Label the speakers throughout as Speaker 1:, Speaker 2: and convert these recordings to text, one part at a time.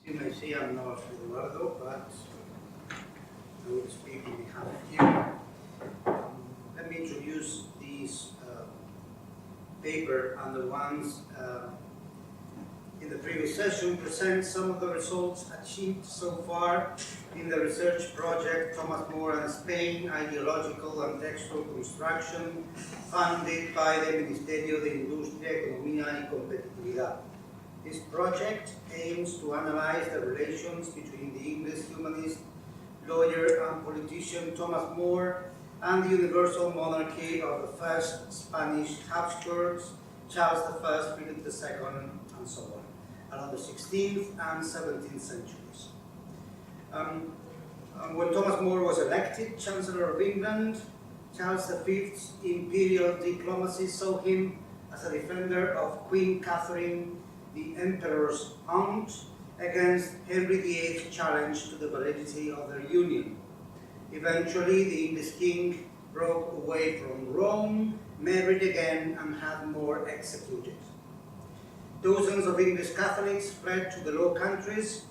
Speaker 1: You may see I'm not Eduardo, but I will speak on behalf of you. Let me introduce these paper and the ones in the previous session, present some of the results achieved so far in the research project Thomas More and Spain, Ideological and Textual Construction, funded by the Ministerio de Colombina y Competitividad. This project aims to analyze the relations between the English humanist, lawyer and politician Thomas More and the universal monarchy of the first Spanish Habsburgs, Charles I, Philip II, and so on, around the 16th and 17th centuries. When Thomas More was elected Chancellor of England, Charles V's imperial diplomacy saw him as a defender of Queen Catherine, the Emperor's aunt, against Henry VIII's challenge to the validity of their union. Eventually, the English king broke away from Rome, married again, and had More executed. Dozens of English Catholics fled to the Low Countries,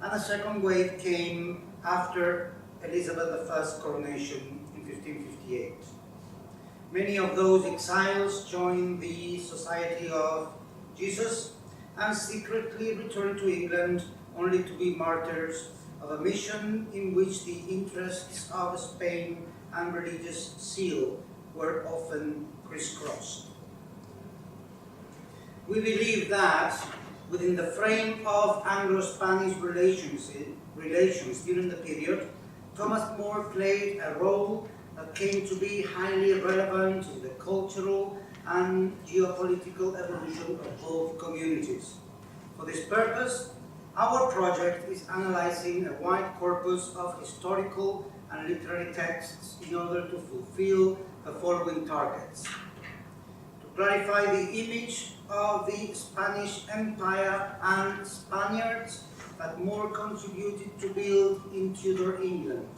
Speaker 1: and a second wave came after Elizabeth I's coronation in 1558. Many of those exiles joined the Society of Jesus and secretly returned to England, only to be martyrs of a mission in which the interests of Spain and religious zeal were often crisscrossed. We believe that within the frame of Anglo-Spanish relations during the period, Thomas More played a role that came to be highly relevant in the cultural and geopolitical evolution of both communities. For this purpose, our project is analyzing a wide corpus of historical and literary texts in order to fulfill the following targets: to clarify the image of the Spanish Empire and Spaniards that More contributed to build in Tudor England.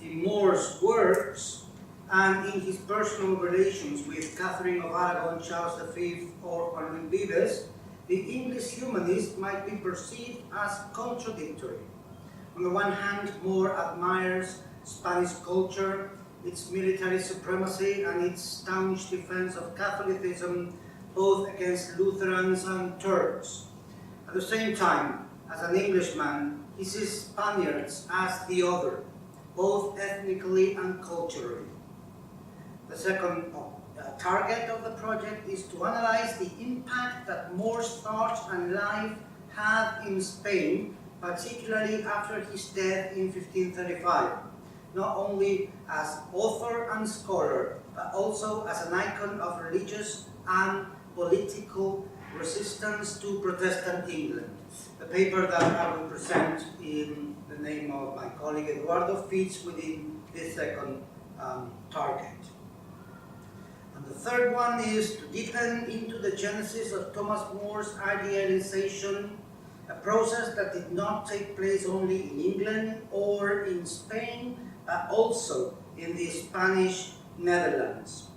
Speaker 1: In More's works, and in his personal relations with Catherine of Aragon, Charles V, or Juan Vives, the English humanist might be perceived as contradictory. On the one hand, More admires Spanish culture, its military supremacy, and its staunch defense of Catholicism, both against Lutherans and Turks. At the same time, as an Englishman, he sees Spaniards as the other, both ethnically and culturally. The second target of the project is to analyze the impact that More's thought and life had in Spain, particularly after his death in 1535, not only as author and scholar, but also as an icon of religious and political resistance to Protestant England. The paper that I will present in the name of my colleague Eduardo fits within this second target. And the third one is to deepen into the genesis of Thomas More's idealization, a process that did not take place only in England or in Spain, but also in the Spanish Netherlands.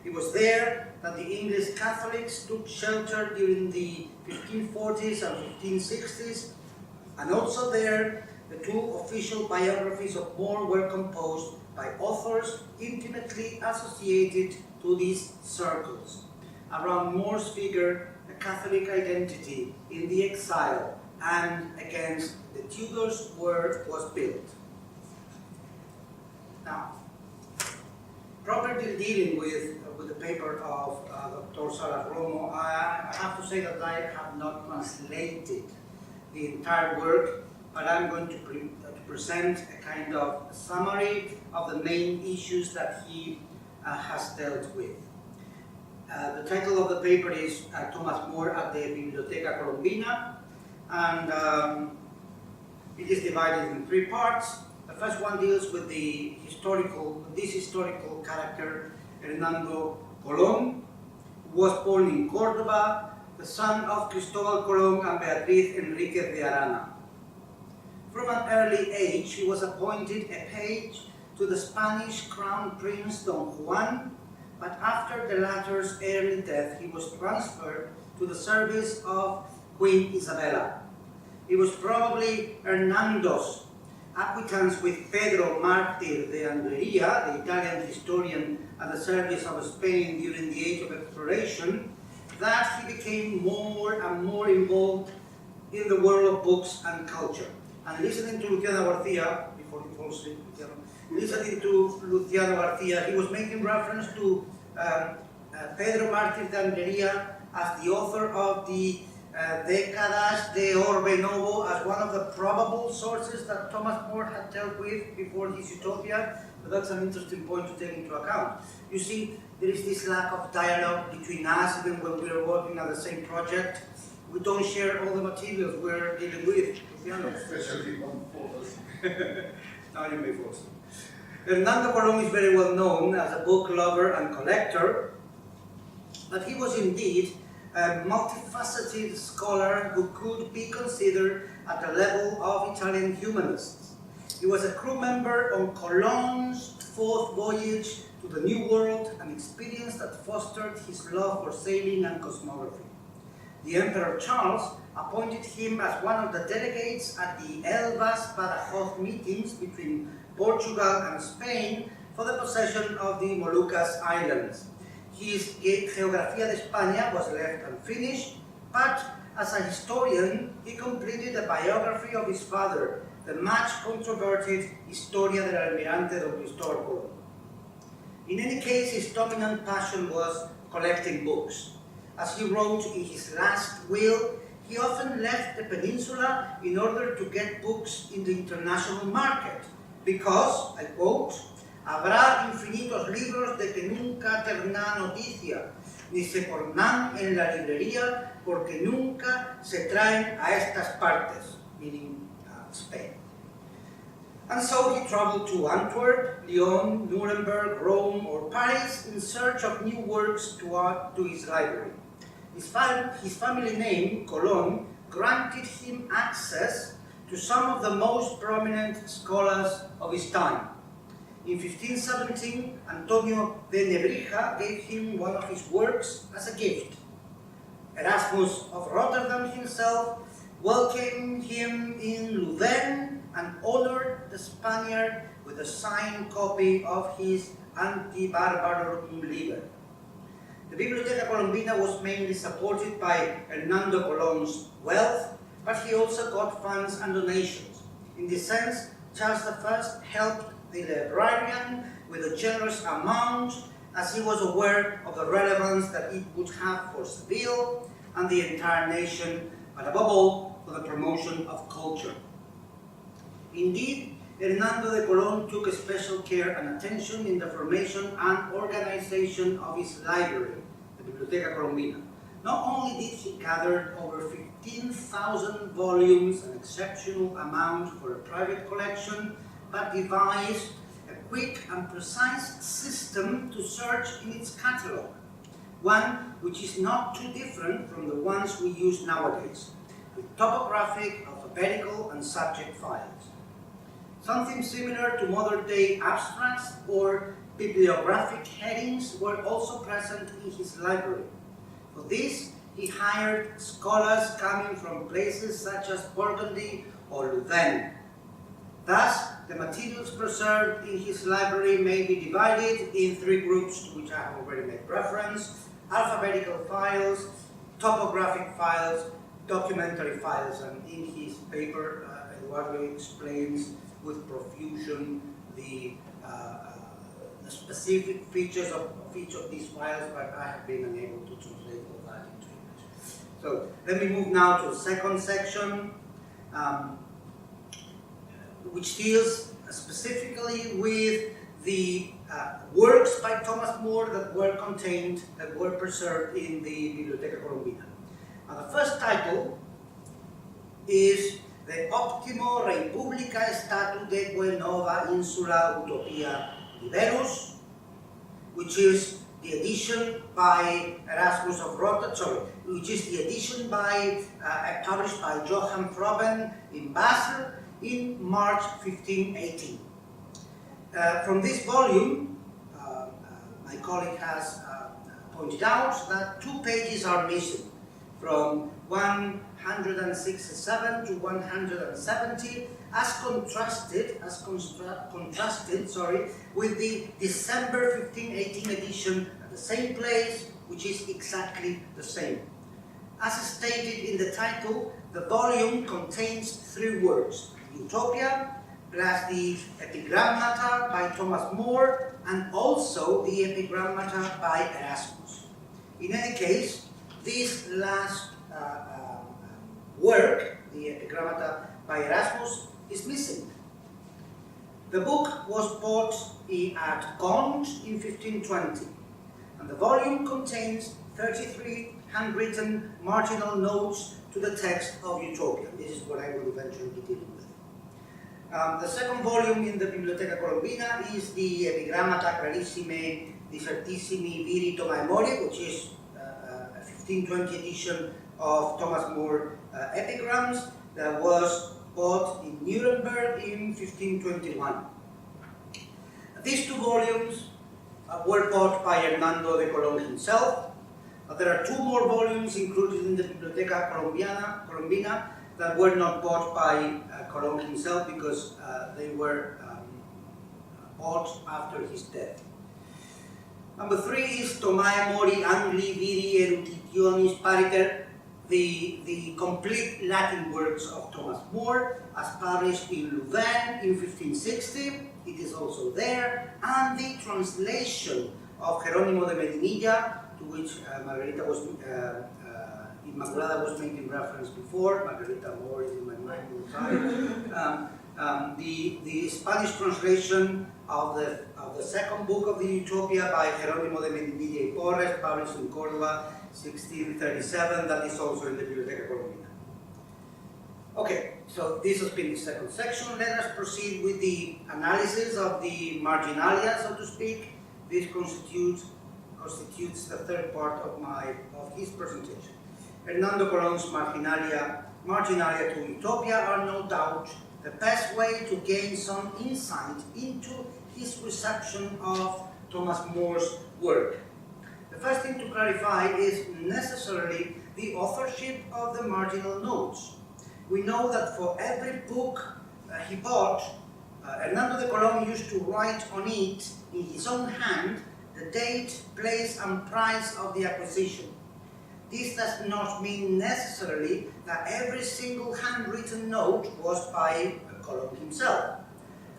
Speaker 1: It was there that the English Catholics took shelter during the 1540s and 1560s, and also there the two official biographies of More were composed by authors intimately associated to these circles. Around More's figure, a Catholic identity in the exile and against the Tudors' word was built. Now, properly dealing with the paper of Dr. Salas Romo, I have to say that I have not translated the entire work, but I'm going to present a kind of summary of the main issues that he has dealt with. The title of the paper is Thomas More at the Biblioteca Colombina, and it is divided in three parts. The first one deals with this historical character, Hernando Colón, who was born in Córdoba, the son of Cristóbal Colón and Beatriz Enríquez de Arana. From an early age, he was appointed a page to the Spanish Crown Prince Don Juan, but after the latter's early death, he was transferred to the service of Queen Isabella. It was probably Hernando's acquaintance with Pedro Martir de Andrea, the Italian historian at the service of Spain during the Age of Exploration, that he became more and more involved in the world of books and culture. And listening to Luciano Garcia, before he falls asleep, listening to Luciano Garcia, he was making reference to Pedro Martir de Andrea as the author of the Décadas de Orbe Novo as one of the probable sources that Thomas More had dealt with before his Utopia. But that's an interesting point to take into account. You see, there is this lack of dialogue between us, even when we are working on the same project. We don't share all the materials we're dealing with.
Speaker 2: Especially on photos.
Speaker 1: Now you may force it. Hernando Colón is very well known as a book lover and collector, but he was indeed a multifaceted scholar who could be considered at the level of Italian humanists. He was a crew member on Colón's fourth voyage to the New World, an experience that fostered his love for sailing and cosmography. The Emperor Charles appointed him as one of the delegates at the Elvas Badajoz meetings between Portugal and Spain for the possession of the Moluccas Islands. His Geografía de España was left unfinished, but as a historian, he completed a biography of his father, the much controverted Historia del Almirante Don Cristóbal Colón. In any case, his dominant passion was collecting books. As he wrote in his last will, he often left the peninsula in order to get books in the international market, because, I quote, habrá infinitos libros de que nunca terná noticia, ni se pornan en la librería porque nunca se traen a estas partes, meaning Spain. And so he traveled to Antwerp, Lyon, Nuremberg, Rome, or Paris in search of new works to add to his library. His family name, Colón, granted him access to some of the most prominent scholars of his time. In 1517, Antonio de Nebrija gave him one of his works as a gift. Erasmus of Rotterdam himself welcomed him in Louvain and honored the Spaniard with a signed copy of his Anti-Barbarum Liber. The Biblioteca Colombina was mainly supported by Hernando Colón's wealth, but he also got funds and donations. In this sense, Charles I helped the librarian with a generous amount, as he was aware of the relevance that it would have for Seville and the entire nation, but above all, for the promotion of culture. Indeed, Hernando de Colón took special care and attention in the formation and organization of his library, the Biblioteca Colombina. Not only did he gather over 15,000 volumes, an exceptional amount for a private collection, but devised a quick and precise system to search in its catalog, one which is not too different from the ones we use nowadays, with topographic, alphabetical, and subject files. Something similar to modern-day abstracts or bibliographic headings were also present in his library. For this, he hired scholars coming from places such as Burgundy or Louvain. Thus, the materials preserved in his library may be divided in three groups to which I have already made reference: alphabetical files, topographic files, documentary files, and in his paper, Eduardo explains with profusion the specific features of each of these files, but I have been unable to translate all that into English. So let me move now to the second section, which deals specifically with the works by Thomas More that were preserved in the Biblioteca Colombina. The first title is the Optimo Republica Statute Nova Insula Utopia Liberus, which is the edition by Erasmus of Rotterdam, which is the edition published by Johann Froben in Basel in March 1518. From this volume, my colleague has pointed out that 2 pages are missing from 167 to 170, as contrasted with the December 1518 edition at the same place, which is exactly the same. As stated in the title, the volume contains 3 works: Utopia, plus the Epigrammata by Thomas More, and also the Epigrammata by Erasmus. In any case, this last work, the Epigrammata by Erasmus, is missing. The book was bought at Gond in 1520, and the volume contains 33 handwritten marginal notes to the text of Utopia. This is what I will eventually be dealing with. The second volume in the Biblioteca Colombina is the Epigrammata Clarissime Dissertissimi Viri Tomae Mori, which is a 1520 edition of Thomas More epigrams that was bought in Nuremberg in 1521. These 2 volumes were bought by Hernando de Colón himself. There are 2 more volumes included in the Biblioteca Colombina that were not bought by Colón himself because they were bought after his death. Number 3 is Tomae Mori Angli Viri Eruditionis Pariter, the complete Latin works of Thomas More, as published in Louvain in 1560. It is also there, and the translation of Jerónimo de Medinilla, to which Inmaculada was making reference before. Margarita More is in my mind all the time. The Spanish translation of the second book of the Utopia by Jerónimo de Medinilla y Porres, published in Córdoba, 1637, that is also in the Biblioteca Colombina. Okay, so this has been the second section. Let us proceed with the analysis of the marginalia, so to speak. This constitutes the third part of his presentation. Hernando Colón's marginalia to Utopia are no doubt the best way to gain some insight into his reception of Thomas More's work. The first thing to clarify is necessarily the authorship of the marginal notes. We know that for every book he bought, Hernando de Colón used to write on it in his own hand the date, place, and price of the acquisition. This does not mean necessarily that every single handwritten note was by Colón himself.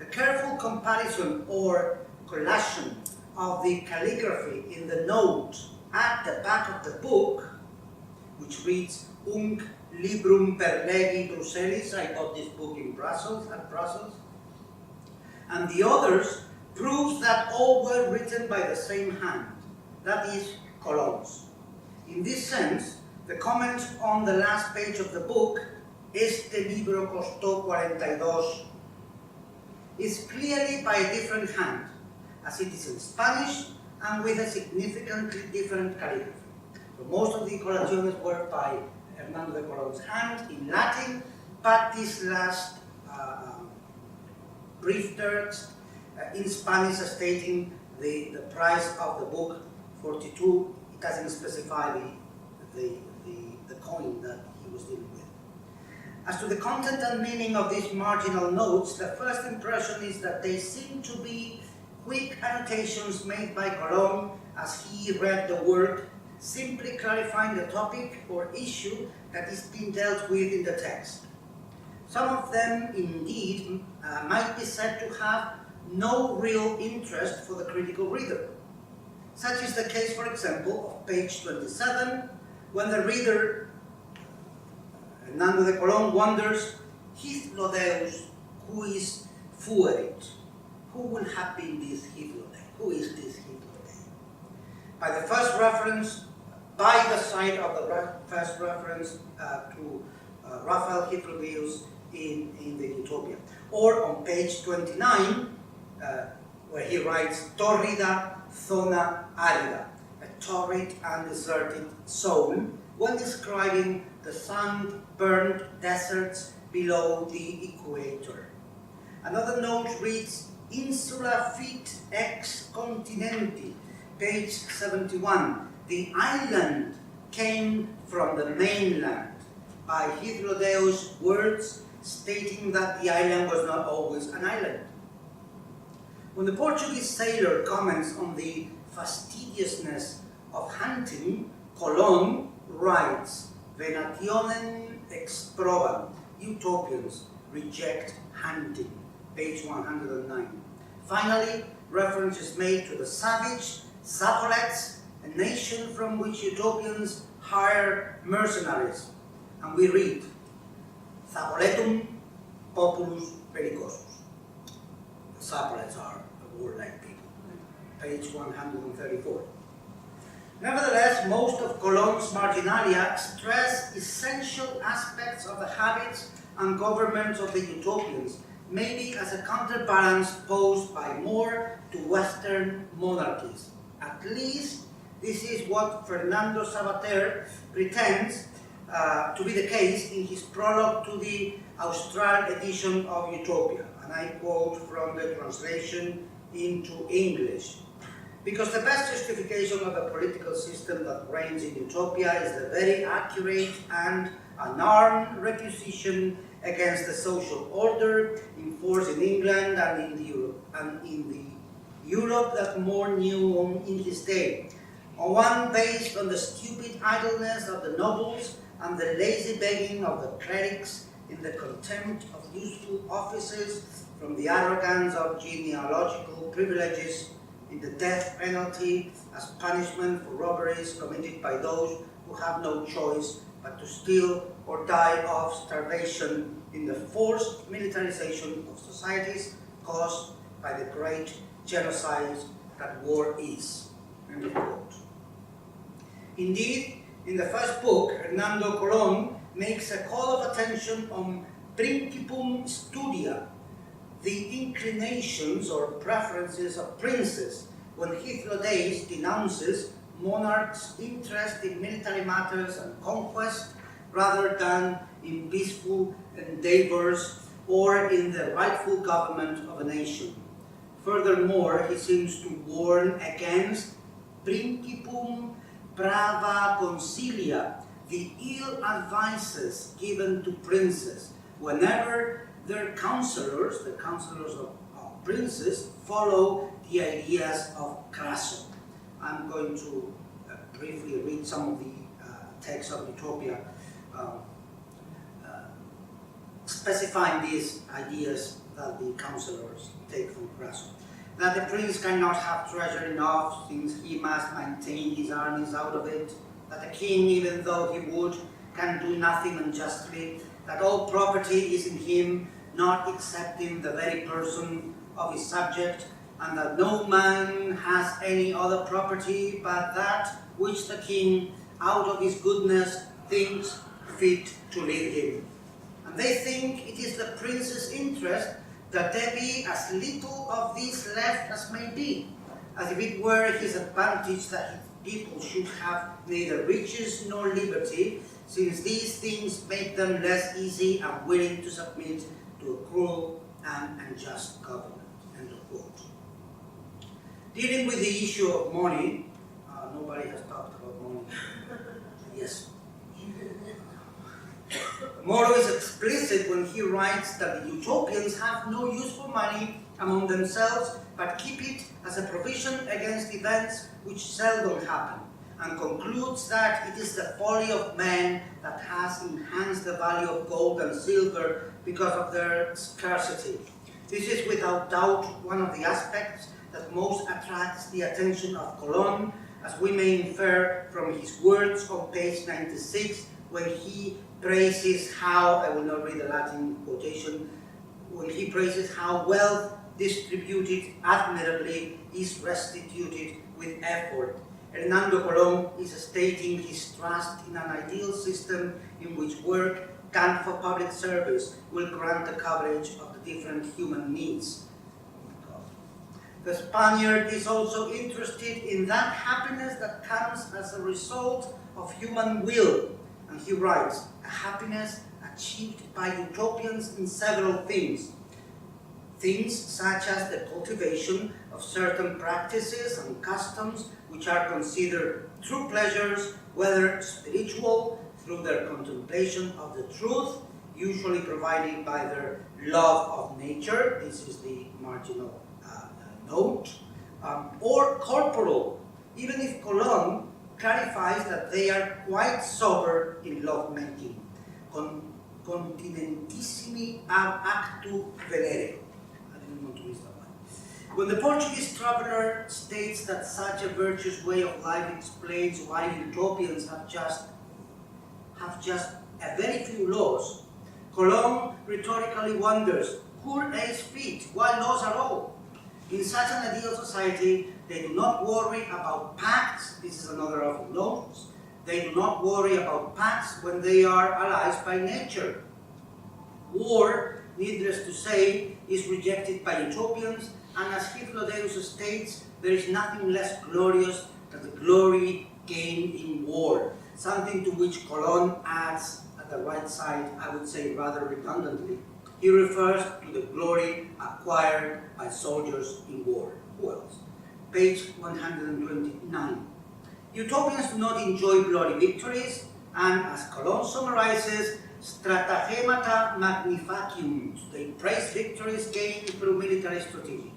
Speaker 1: The careful comparison or collation of the calligraphy in the note at the back of the book, which reads Unc Librum per Legi Bruxellis, I bought this book in Brussels, and the others, proves that all were written by the same hand, that is, Colón's. In this sense, the comment on the last page of the book, Este libro costó 42, is clearly by a different hand, as it is in Spanish and with a significantly different calligraphy. So most of the colaciones were by Hernando de Colón's hand in Latin, but this last brief text in Spanish stating the price of the book, 42, it doesn't specify the coin that he was dealing with. As to the content and meaning of these marginal notes, the first impression is that they seem to be quick annotations made by Colón as he read the work, simply clarifying the topic or issue that is being dealt with in the text. Some of them, indeed, might be said to have no real interest for the critical reader. Such is the case, for example, of page 27, when the reader, Hernando de Colón, wonders, Hitlodeus, who is fuerit? Who will have been this Hitlodeus? Who is this Hitlodeus? By the first reference, by the side of the first reference to Raphael Hitlodeus in the Utopia. Or on page 29, where he writes, Torrida zona arida, a torrid and deserted zone, when describing the sun-burned deserts below the equator. Another note reads, Insula fit ex continenti, page 71. The island came from the mainland. by Hythlodaeus' words stating that the island was not always an island. When the Portuguese sailor comments on the fastidiousness of hunting, Colón writes, "Venationem exprobant," utopians reject hunting, page 109. Finally, reference is made to the savage Zapolets, a nation from which utopians hire mercenaries. And we read, "Zapoletum populus bellicosus." The Zapolets are a warlike people, page 134. Nevertheless, most of Colón's marginalia stress essential aspects of the habits and governments of the utopians, maybe as a counterbalance posed by More to Western monarchies. At least this is what Fernando Savater pretends to be the case in his prologue to the Austral edition of Utopia, and I quote from the translation into English. Because the best justification of a political system that reigns in Utopia is the very accurate and unarmed requisition against the social order in force in England and in the Europe that More knew in his day, one based on the stupid idleness of the nobles and the lazy begging of the clerics, in the contempt of useful offices, from the arrogance of genealogical privileges, in the death penalty as punishment for robberies committed by those who have no choice but to steal or die of starvation, in the forced militarization of societies caused by the great genocide that war is. End of quote. Indeed, in the first book, Hernando Colón makes a call of attention on principum studia, the inclinations or preferences of princes, when Hythlodaeus denounces monarchs' interest in military matters and conquest rather than in peaceful endeavors or in the rightful government of a nation. Furthermore, he seems to warn against principum brava consilia, the ill advices given to princes whenever their counselors, the counselors of princes, follow the ideas of Crasso. I'm going to briefly read some of the texts of Utopia specifying these ideas that the counselors take from Crasso. That the prince cannot have treasure enough, since he must maintain his armies out of it. That the king, even though he would, can do nothing unjustly. That all property is in him, not excepting the very person of his subject, and that no man has any other property but that which the king, out of his goodness, thinks fit to leave him. And they think it is the prince's interest that there be as little of this left as may be, as if it were his advantage that his people should have neither riches nor liberty, since these things make them less easy and willing to submit to a cruel and unjust government. End of quote. Dealing with the issue of money, nobody has talked about money. Yes. More is explicit when he writes that the utopians have no use for money among themselves, but keep it as a provision against events which seldom happen, and concludes that it is the folly of men that has enhanced the value of gold and silver because of their scarcity. This is without doubt one of the aspects that most attracts the attention of Colón, as we may infer from his words on page 96, when he praises how, I will not read the Latin quotation, when he praises how wealth distributed admirably is restituted with effort. Hernando Colón is stating his trust in an ideal system in which work done for public service will grant the coverage of the different human needs. The Spaniard is also interested in that happiness that comes as a result of human will, and he writes, a happiness achieved by utopians in several things. Things such as the cultivation of certain practices and customs which are considered true pleasures, whether spiritual, through their contemplation of the truth, usually provided by their love of nature, this is the marginal note, or corporal, even if Colón clarifies that they are quite sober in love-making. Continentissimi ab actu velere. I didn't want to miss that one. When the Portuguese traveler states that such a virtuous way of life explains why utopians have just a very few laws, Colón rhetorically wonders, cur eis fit, why laws are all? In such an ideal society, they do not worry about pacts, this is another of the notes, they do not worry about pacts when they are allies by nature. War, needless to say, is rejected by utopians, and as Hypnodeus states, there is nothing less glorious than the glory gained in war, something to which Colón adds at the right side, I would say rather redundantly. He refers to the glory acquired by soldiers in war. Who else? Page 129. Utopians do not enjoy bloody victories, and as Colón summarizes, stratagemata magnifacium, they praise victories gained through military strategy.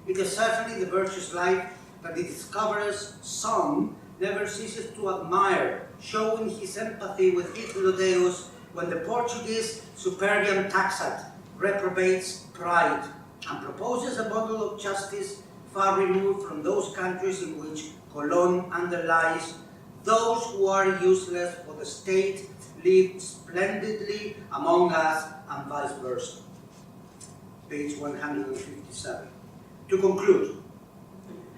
Speaker 1: It is certainly the virtuous life that the discoverer's son never ceases to admire, showing his empathy with Hypnodeus when the Portuguese superbium taxat reprobates pride and proposes a model of justice far removed from those countries in which Colón underlies those who are useless for the state live splendidly among us and vice versa. Page 157. To conclude,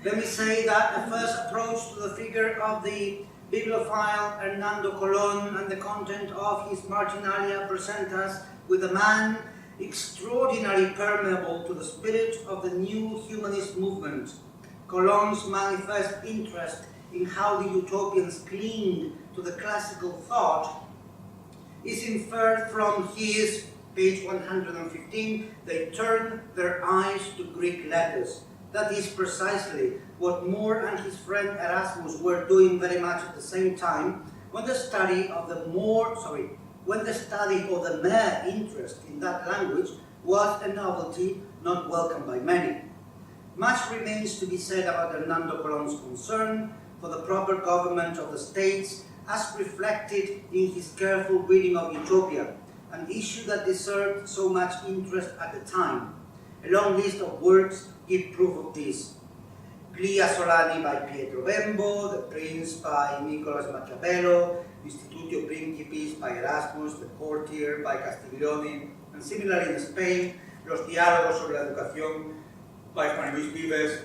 Speaker 1: let me say that a first approach to the figure of the bibliophile Hernando Colón and the content of his Marginalia present us with a man extraordinarily permeable to the spirit of the new humanist movement. Colón's manifest interest in how the utopians cling to the classical thought is inferred from his, page 115, they turn their eyes to Greek letters. That is precisely what More and his friend Erasmus were doing very much at the same time when the study of the mere interest in that language was a novelty not welcomed by many. Much remains to be said about Hernando Colón's concern for the proper government of the states as reflected in his careful reading of Utopia, an issue that deserved so much interest at the time. A long list of works give proof of this. Glia Solani by Pietro Bembo, The Prince by Nicolas Machiavello, Institutio Principis by Erasmus, The Courtier by Castiglioni, and similarly in Spain, Los Diálogos sobre la Educación by Juan Luis Vives,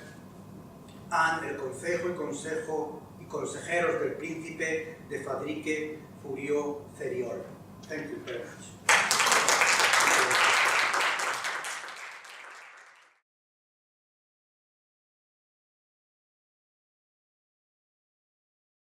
Speaker 1: and El Consejo y Consejeros del Príncipe de Fadrique Furió Ceriol. Thank you very much.